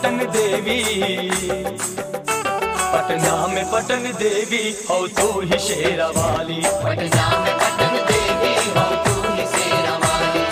पटन देवी, पटना में पटन देवी हो तू ही शेरा वाली, पटना में पटन देवी हो तू ही शेरा वाली।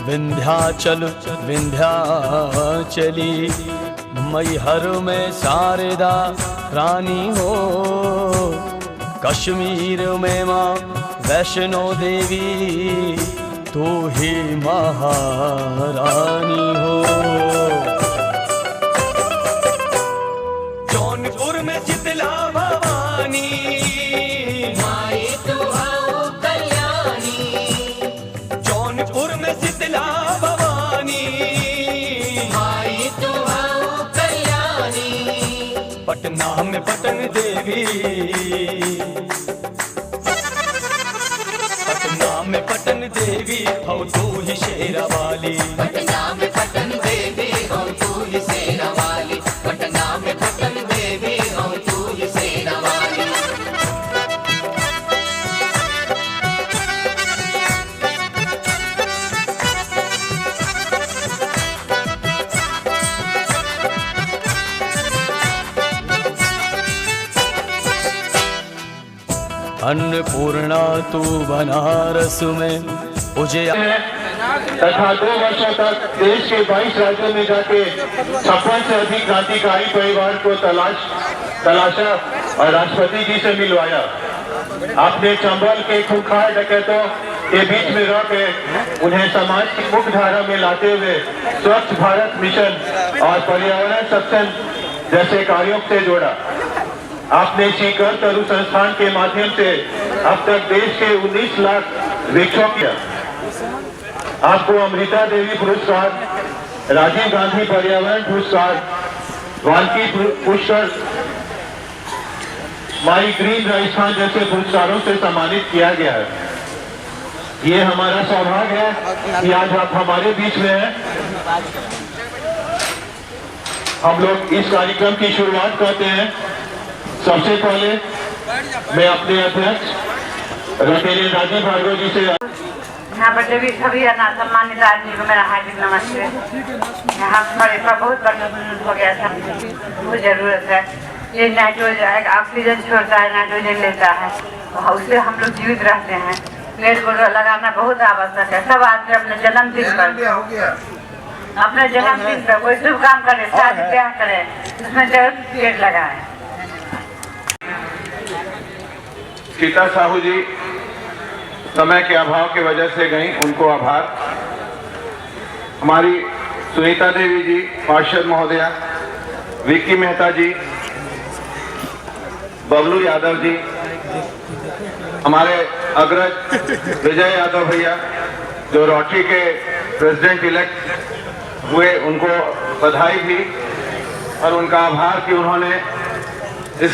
विंध्याचल विंध्याचली मैहर में शारदा रानी हो, कश्मीर में माँ वैष्णो देवी तू ही महारानी हो। जौनपुर में शीतला भवानी माई तू हो कल्याणी, जौनपुर में शीतला भवानी माई तू हो कल्याणी। पटना में पटन देवी, पटना में पटन देवी हो तू ही शेरा वाली, पटना में पटन देवी हो तू ही शेरा वाली, पटना में पटन देवी हो तू ही शेरा वाली। अन्नपूर्णा तू बनारस में उजिया तथा 2 वर्षों तक देश के 22 राज्यों में जाके 56 से अधिक क्रांतिकारी परिवार को तलाशा और राष्ट्रपति जी से मिलवाया। आपने चंबल के खूंखार डकैतों के बीच में रह के उन्हें समाज की मुख्य धारा में लाते हुए स्वच्छ भारत मिशन और पर्यावरण सक्षम जैसे कार्यों से जोड़ा। आपने सीकर तरु संस्थान के माध्यम से अब तक देश के 19 लाख वृक्षों किया। आपको अमृता देवी पुरस्कार, राजीव गांधी पर्यावरण पुरस्कार, वाल्मीकि पुरस्कार, माई ग्रीन राजस्थान जैसे पुरस्कारों से सम्मानित किया गया है। ये हमारा सौभाग्य है कि आज आप हमारे बीच में हैं। हम लोग इस कार्यक्रम की शुरुआत करते हैं। सबसे पहले मैं अपने अध्यक्ष रोटेरियन राजीव भार्गव जी से यहाँ पर जो भी सभी सम्मानित आदमी को मेरा हार्दिक नमस्ते। यहाँ पर बहुत बड़ा हो गया था, बहुत जरूरत है। ये नाइट्रोजन ऑक्सीजन छोड़ता है, नाइट्रोजन लेता है, उससे हम लोग जीवित रहते हैं। पेड़ को लगाना बहुत आवश्यक है। सब आदमी अपने जन्मदिन पर कोई शुभ काम करे, शादी ब्याह करे, उसमें जरूर पेड़ लगाए। सीता साहू जी समय के अभाव की वजह से गई, उनको आभार। हमारी सुनीता देवी जी पार्षद महोदया, विक्की मेहता जी, बबलू यादव जी, हमारे अग्रज विजय यादव भैया जो रोटरी के प्रेसिडेंट इलेक्ट हुए, उनको बधाई भी और उनका आभार कि उन्होंने इस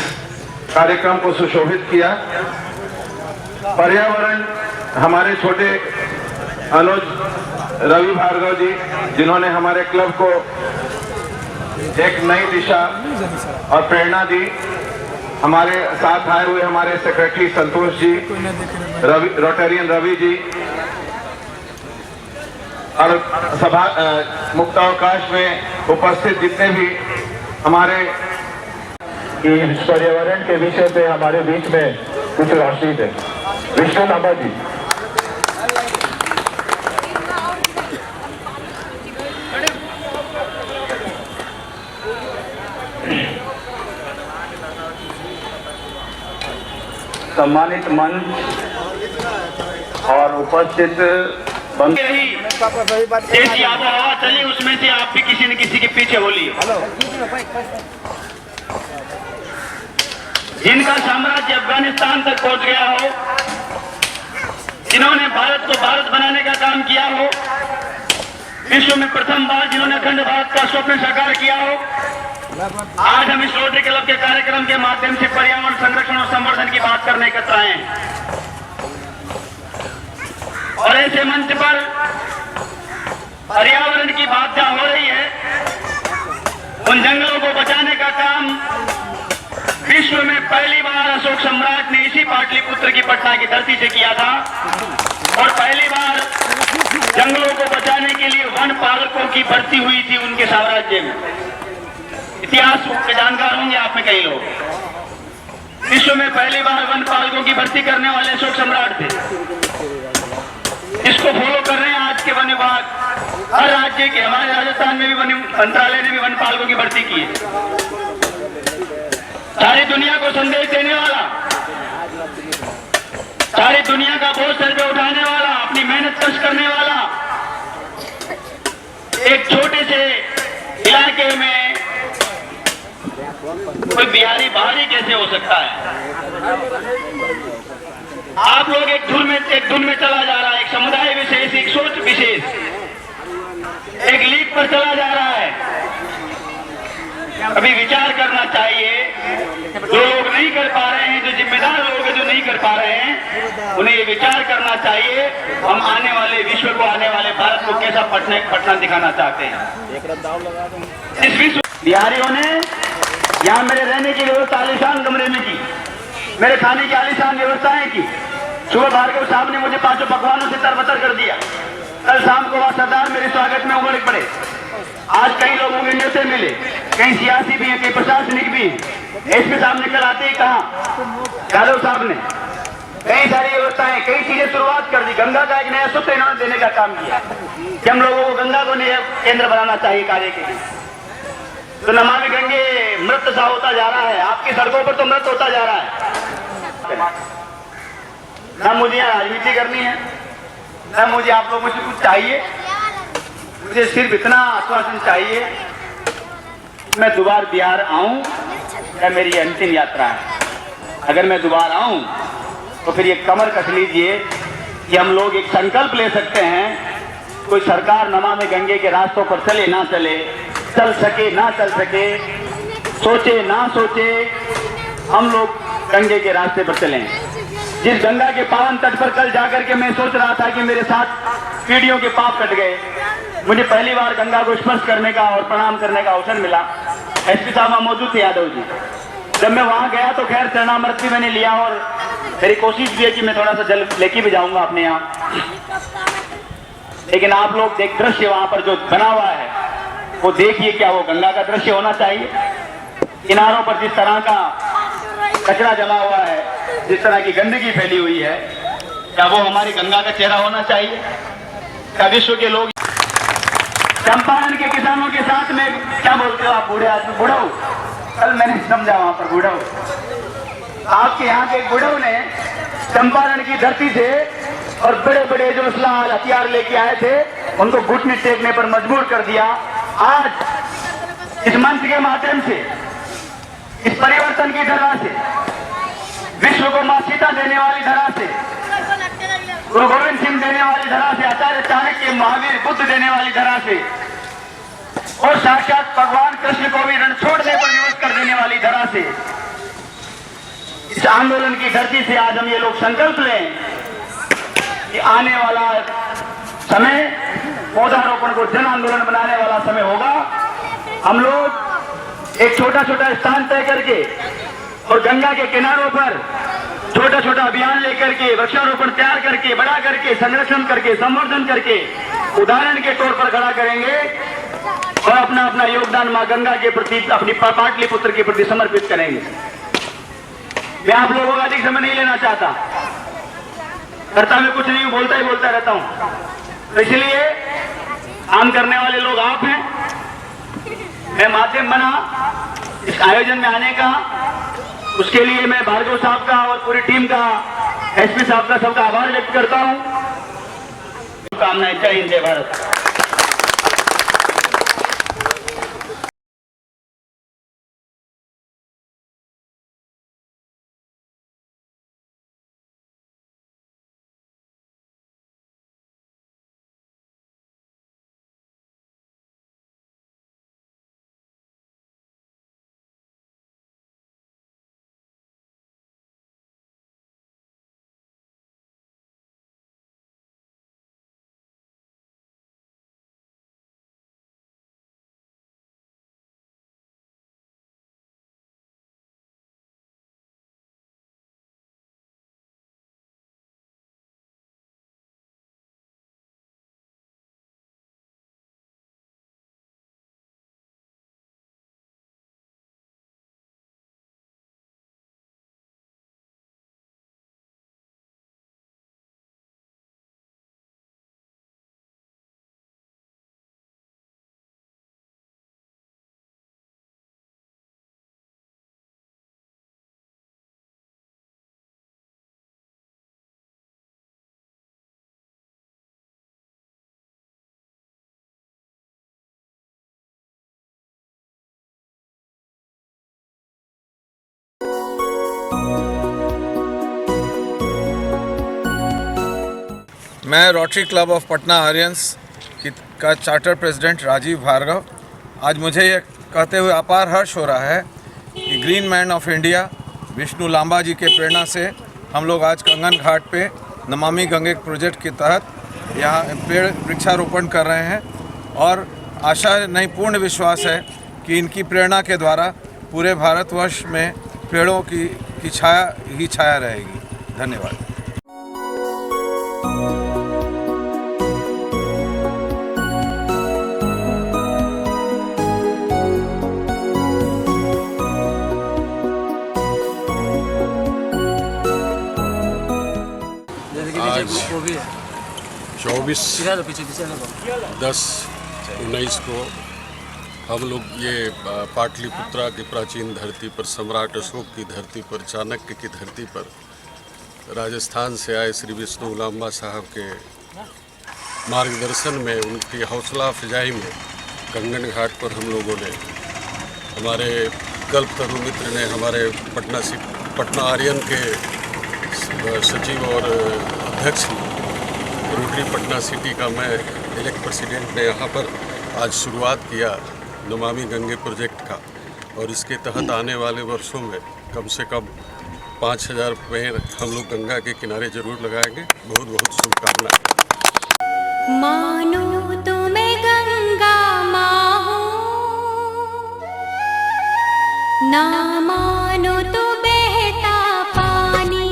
कार्यक्रम को सुशोभित किया। पर्यावरण हमारे छोटे अनुज रवि भार्गव जी, जिन्होंने हमारे क्लब को एक नई दिशा और प्रेरणा दी। हमारे साथ आए हुए हमारे सेक्रेटरी संतोष जी, रोटेरियन रवि जी और सभा मुक्तावकाश में उपस्थित जितने भी हमारे इस पर्यावरण के विषय पे हमारे बीच में कुछ रोशनी है। विष्णु लांबा जी। सम्मानित मंच और उपस्थित जैसी आबोहवा चली उसमें से आप भी किसी न किसी के पीछे बोलिए। जिनका साम्राज्य अफगानिस्तान तक पहुंच गया हो, जिन्होंने भारत को भारत बनाने का काम किया हो, विश्व में प्रथम बार जिन्होंने अखंड भारत का स्वप्न साकार किया हो, आज हम इस रोटरी क्लब के कार्यक्रम के माध्यम से पर्यावरण संरक्षण और संवर्धन की बात करने एकत्र आए हैं। और ऐसे मंच पर पर्यावरण की बात जहां हो रही है, उन जंगलों को बचाने का काम विश्व में पहली बार अशोक सम्राट ने इसी पाटलिपुत्र की पटना की धरती से किया था। और पहली बार जंगलों को बचाने के लिए वन पालकों की भर्ती हुई थी उनके साम्राज्य में। इतिहास के जानकार होंगे आप में कई लोग। विश्व में पहली बार वन पालकों की भर्ती करने वाले अशोक सम्राट थे। इसको फॉलो कर रहे हैं आज के वन विभाग। हर राज्य के, हमारे राजस्थान में भी वन मंत्रालय ने भी वन पालकों की भर्ती की है। सारी दुनिया को संदेश देने वाला, सारी दुनिया का बोझ सर पे उठाने वाला, अपनी मेहनत कश करने वाला, एक छोटे से इलाके में कोई बिहारी बाहरी कैसे हो सकता है? आप लोग एक धुन में चला जा रहा है, एक समुदाय विशेष, एक सोच विशेष, एक लीग पर चला जा रहा है। अभी विचार करना चाहिए। जो लोग नहीं कर पा रहे हैं, जो जिम्मेदार लोग हैं जो नहीं कर पा रहे हैं, उन्हें ये विचार करना चाहिए हम आने वाले विश्व को, आने वाले भारत को कैसा पटना दिखाना चाहते हैं। इस विश्व बिहारियों ने यहाँ मेरे रहने की व्यवस्था आलीशान कमरे में की, मेरे खाने की आलीशान व्यवस्थाएं की। सुबह भार्गव साहब ने मुझे 5 पकवानों से तरबतर कर दिया। कल शाम को वह सरदार मेरे स्वागत में उमड़ पड़े। आज कई लोगों के न्योते मिले, कई सियासी भी हैं, कई प्रशासनिक भी हैं। एसपी साहब ने कल आते ही कहा, यादव साहब ने कई सारी व्यवस्थाएं, कई चीजें शुरुआत कर दी। गंगा का एक नया सूत्र इन्होंने देने का काम किया कि हम लोगों को गंगा को नया केंद्र बनाना चाहिए कार्य के लिए। तो नमामि गंगे मृत सा होता जा रहा है, आपकी सड़कों पर तो मृत होता जा रहा है। ना मुझे यहाँ राजनीति करनी है, ना मुझे आप लोगों से कुछ चाहिए। मुझे सिर्फ इतना आश्वासन चाहिए, मैं दोबारा बिहार आऊं, या मेरी अंतिम यात्रा है। अगर मैं दोबारा आऊं तो फिर ये कमर कस लीजिए कि हम लोग एक संकल्प ले सकते हैं। कोई सरकार नमामि गंगे के रास्तों पर चले ना चले, चल सके ना चल सके, सोचे ना सोचे, हम लोग गंगे के रास्ते पर चलें। जिस गंगा के पावन तट पर कल जाकर के मैं सोच रहा था कि मेरे साथ पीढ़ियों के पाप कट गए। मुझे पहली बार गंगा को स्पर्श करने का और प्रणाम करने का अवसर मिला। एसपी साहब मौजूद थे, यादव जी। जब मैं वहां गया तो खैर चरणामृत भी मैंने लिया और मेरी कोशिश भी है कि मैं थोड़ा सा जल लेके भी जाऊंगा अपने यहाँ। लेकिन आप लोग एक दृश्य वहां पर जो बना हुआ है वो देखिए, क्या वो गंगा का दृश्य होना चाहिए? किनारों पर जिस तरह का कचरा जमा हुआ है, जिस तरह की गंदगी फैली हुई है, क्या वो हमारी गंगा का चेहरा होना चाहिए? क्या विश्व के लोग चंपारण के किसानों के साथ में क्या बोलते हो आप बूढ़े आदमी? बुढ़ऊ, कल मैंने समझा वहां पर बुढ़ऊ। आपके यहाँ के बुढ़ऊ ने चंपारण की धरती से और बड़े बड़े जो असलाह हथियार लेके आए थे उनको घुटने टेकने पर मजबूर कर दिया। आज इस मंच के माध्यम से, इस परिवर्तन की धरा से, विश्व को मां सीता देने वाली धरा से, गुरु गोविंद सिंह देने वाली धरा से, आचार्य चाणक्य, महावीर बुद्ध देने वाली धरा से, और साक्षात भगवान कृष्ण को भी रण छोड़ने पर विवश कर देने वाली धरा से, इस आंदोलन की धरती से आज हम ये लोग संकल्प लें कि आने वाला समय पौधारोपण को जन आंदोलन बनाने वाला समय होगा। हम लोग एक छोटा छोटा स्थान तय करके और गंगा के किनारों पर छोटा छोटा अभियान लेकर के, वृक्षारोपण तैयार करके, बड़ा करके, संरक्षण करके, संवर्धन करके उदाहरण के तौर पर खड़ा करेंगे और अपना अपना योगदान मां गंगा के प्रति, अपनी पाटलिपुत्र के प्रति समर्पित करेंगे। मैं आप लोगों का अधिक समय नहीं लेना चाहता, करता मैं कुछ नहीं, बोलता ही बोलता रहता हूं। तो इसलिए काम करने वाले लोग आप हैं। मैं माध्यम बना इस आयोजन में आने का, उसके लिए मैं भार्गव साहब का और पूरी टीम का, एसपी साहब का, सबका आभार व्यक्त करता हूं। शुभकामनाएं। जय हिंद, जय भारत। मैं rotary club of Patna Aryans का चार्टर प्रेसिडेंट राजीव भार्गव। आज मुझे ये कहते हुए अपार हर्ष हो रहा है कि green man of India Vishnu Lamba ji के प्रेरणा से हम लोग आज कंगन घाट पे नमामि गंगे प्रोजेक्ट के तहत यहाँ पेड़ वृक्षारोपण कर रहे हैं और आशा नहीं पूर्ण विश्वास है कि इनकी प्रेरणा के द्वारा पूरे भारतवर्ष में पेड़ों की छाया ही छाया रहेगी। धन्यवाद। आज 24/10/19 को हम लोग ये पाटलिपुत्रा की प्राचीन धरती पर, सम्राट अशोक की धरती पर, चाणक्य की धरती पर, राजस्थान से आए श्री विष्णु लांबा साहब के मार्गदर्शन में, उनकी हौसला अफजाई में कंगन घाट पर हम लोगों ने, हमारे कल्पतरु मित्र ने, हमारे पटना आर्यन के सचिव और अध्यक्ष रोटरी पटना सिटी का मैं इलेक्ट प्रेसिडेंट ने यहाँ पर आज शुरुआत किया नमामि गंगे प्रोजेक्ट का, और इसके तहत आने वाले वर्षों में कम से कम 5000 पेड़ हम लोग गंगा के किनारे जरूर लगाएंगे। बहुत बहुत शुभकामनाएं। मानो तो मैं गंगा माँ हूँ, ना मानो तो बहता पानी।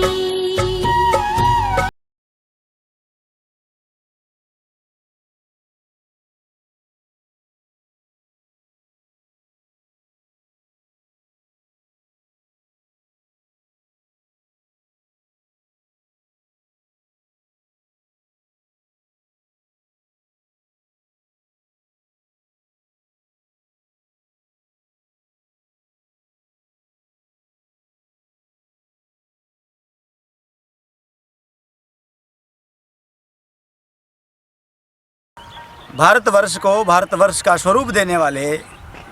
भारतवर्ष को भारतवर्ष का स्वरूप देने वाले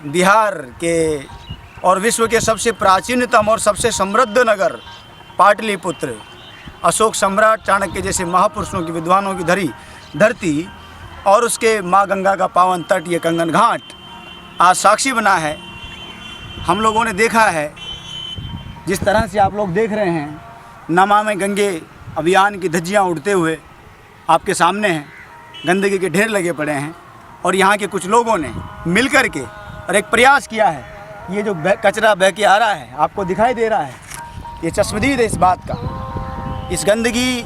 बिहार के और विश्व के सबसे प्राचीनतम और सबसे समृद्ध नगर पाटलिपुत्र, अशोक सम्राट चाणक्य जैसे महापुरुषों की, विद्वानों की धरती और उसके माँ गंगा का पावन तट, ये कंगन घाट आज साक्षी बना है। हम लोगों ने देखा है, जिस तरह से आप लोग देख रहे हैं, नमामि गंगे अभियान की धज्जियाँ उड़ते हुए आपके सामने हैं। गंदगी के ढेर लगे पड़े हैं और यहाँ के कुछ लोगों ने मिल कर के और एक प्रयास किया है। ये जो कचरा बह के आ रहा है, आपको दिखाई दे रहा है, ये चश्मदीद है इस बात का। इस गंदगी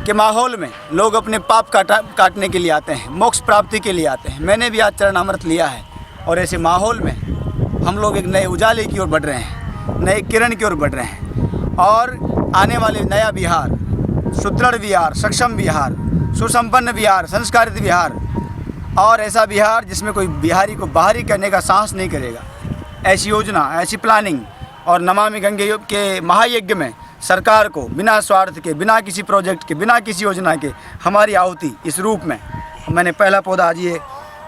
के माहौल में लोग अपने पाप काटने के लिए आते हैं, मोक्ष प्राप्ति के लिए आते हैं। मैंने भी आज चरणामृत लिया है और ऐसे माहौल में हम लोग एक नए उजाले की ओर बढ़ रहे हैं, नए किरण की ओर बढ़ रहे हैं और आने वाले नया बिहार, सुदृढ़ बिहार, सक्षम बिहार, सुसंपन्न बिहार, संस्कारित बिहार और ऐसा बिहार जिसमें कोई बिहारी को बाहरी करने का साहस नहीं करेगा, ऐसी योजना, ऐसी प्लानिंग। और नमामि गंगे के महायज्ञ में सरकार को बिना स्वार्थ के, बिना किसी प्रोजेक्ट के, बिना किसी योजना के हमारी आहुति इस रूप में मैंने पहला पौधा आज ये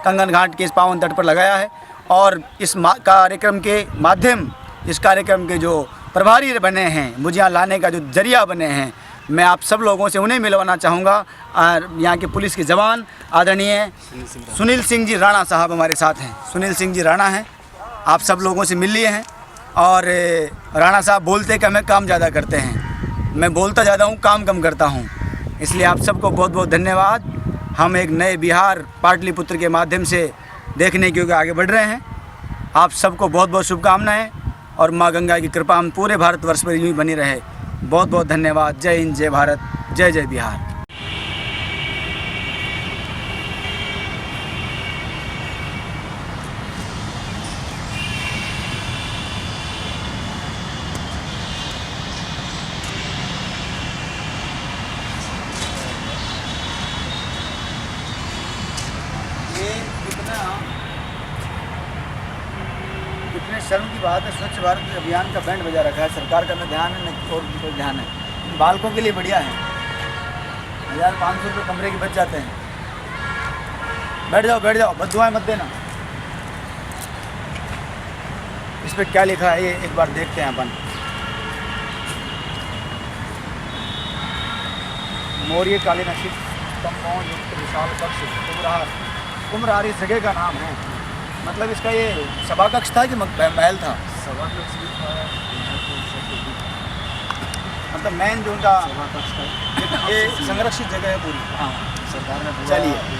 कंगन घाट के इस पावन तट पर लगाया है। और इस कार्यक्रम के माध्यम, इस कार्यक्रम के जो प्रभारी बने हैं, मुझे यहाँ लाने का जो जरिया बने हैं, मैं आप सब लोगों से उन्हें मिलवाना चाहूँगा। और यहाँ के पुलिस के जवान आदरणीय सुनील सिंह जी राणा साहब हमारे साथ हैं। सुनील सिंह जी राणा हैं, आप सब लोगों से मिल लिए हैं। और राणा साहब बोलते कम है, काम ज़्यादा करते हैं। मैं बोलता ज़्यादा हूँ, काम कम करता हूँ। इसलिए आप सबको बहुत बहुत धन्यवाद। हम एक नए बिहार पाटलिपुत्र के माध्यम से देखने के लिए आगे बढ़ रहे हैं। आप सबको बहुत बहुत शुभकामनाएँ और माँ गंगा की कृपा हम पूरे भारतवर्ष पर यूँ ही बनी रहे। बहुत बहुत धन्यवाद। जय हिंद, जय भारत, जय जय बिहार। कितने शर्म की बात है, स्वच्छ भारत अभियान का बैंड बजा रखा है सरकार का। न ध्यान है न और कोई ध्यान है। बालकों के लिए बढ़िया है। 1500 रुपये कमरे के बच जाते हैं। बैठ जाओ, बददुआएं मत देना। इस पर क्या लिखा है ये एक बार देखते हैं अपन। मौर्य कालीन स्तंभों युक्त विशाल कक्ष कुम्हरार इस जगह का नाम है। मतलब इसका ये सभा कक्ष था कि महल था? सभा कक्ष भी था, मतलब मेन जो उनका सभा कक्ष था। ये संरक्षित जगह है पूरी। हाँ, सरकार ने। चलिए,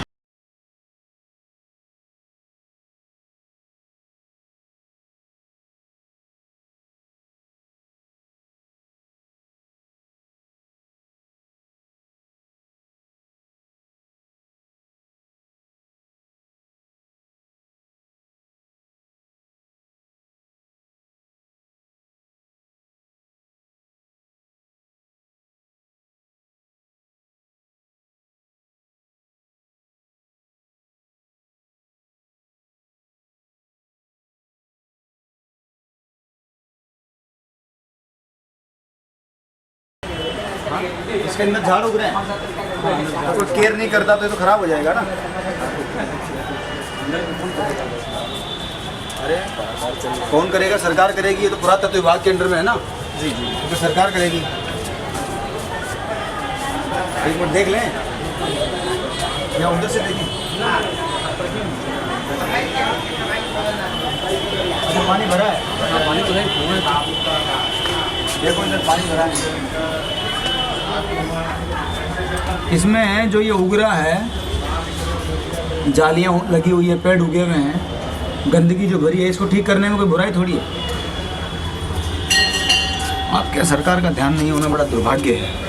इसके अंदर झाड़ उग रहे हैं, कोई केयर नहीं करता तो ये तो खराब हो जाएगा ना। अरे कौन करेगा? सरकार करेगी। ये तो पुरातत्व विभाग के अंडर में है ना। जी जी, तो सरकार करेगी। एक मिनट देख लें या उधर से देखें। अच्छा, पानी भरा है? पानी तो है, देखो इधर पानी भरा है। इसमें जो ये उग रहा है, जालियाँ लगी हुई है, पेड़ उगे हुए हैं, गंदगी जो भरी है, इसको ठीक करने में कोई बुराई थोड़ी है। आपके सरकार का ध्यान नहीं होना बड़ा दुर्भाग्य है।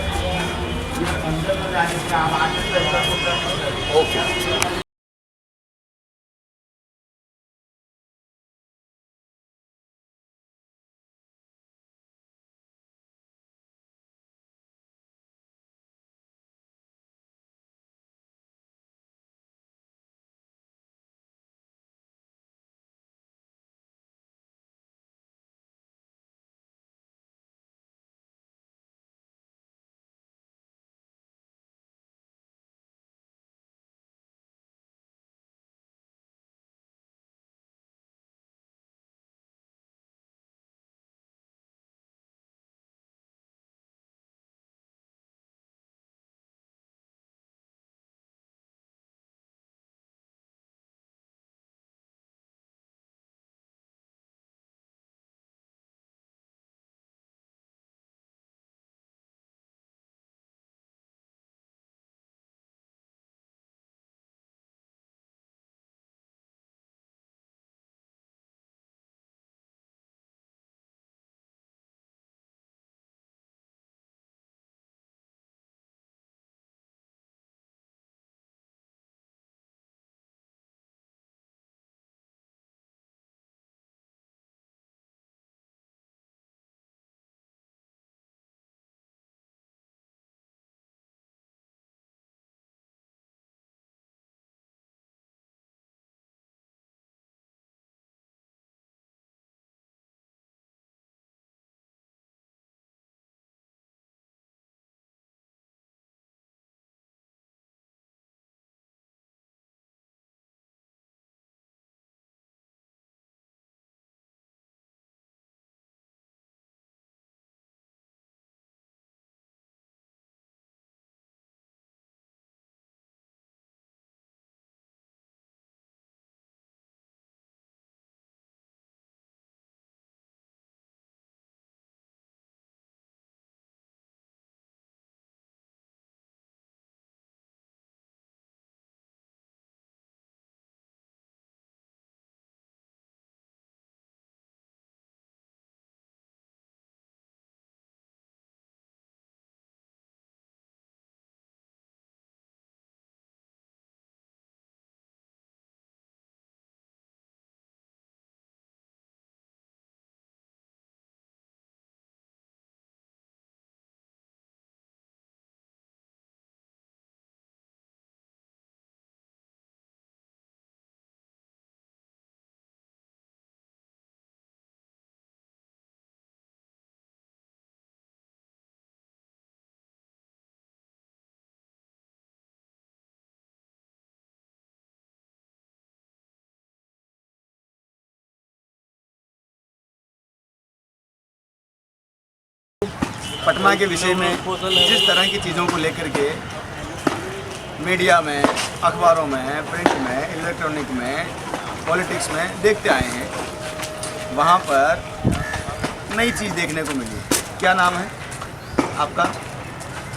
पटना के विषय में जिस तरह की चीज़ों को लेकर के मीडिया में, अखबारों में, प्रिंट में, इलेक्ट्रॉनिक में, पॉलिटिक्स में देखते आए हैं, वहाँ पर नई चीज़ देखने को मिली। क्या नाम है आपका?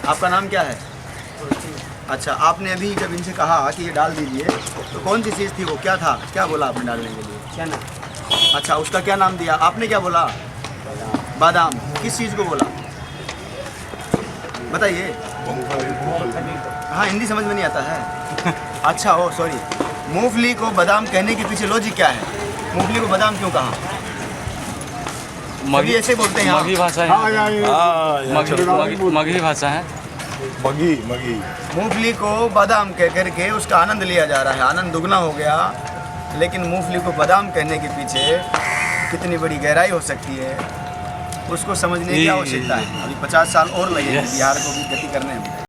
आपका नाम क्या है? अच्छा, आपने अभी जब इनसे कहा कि ये डाल दीजिए तो कौन सी चीज़ थी वो? क्या था? क्या बोला आपने डालने के लिए? क्या ना? अच्छा, उसका क्या नाम दिया आपने? क्या बोला? बादाम। किस चीज़ को बोला बताइए? हाँ, हिंदी समझ में नहीं आता है। अच्छा, ओ सॉरी, मूंगफली को बादाम कहने के पीछे लॉजिक क्या है? मूंगफली को बादाम क्यों कहा? मगी ऐसे बोलते हैं, मगही भाषा है, मगही भाषा है। मगी मगी मूंगफली को बादाम कह करके उसका आनंद लिया जा रहा है, आनंद दुगना हो गया। लेकिन मूंगफली को बादाम कहने के पीछे कितनी बड़ी गहराई हो सकती है, उसको समझने की आवश्यकता है। अभी 50 साल और लगेंगे बिहार को भी गति करने में।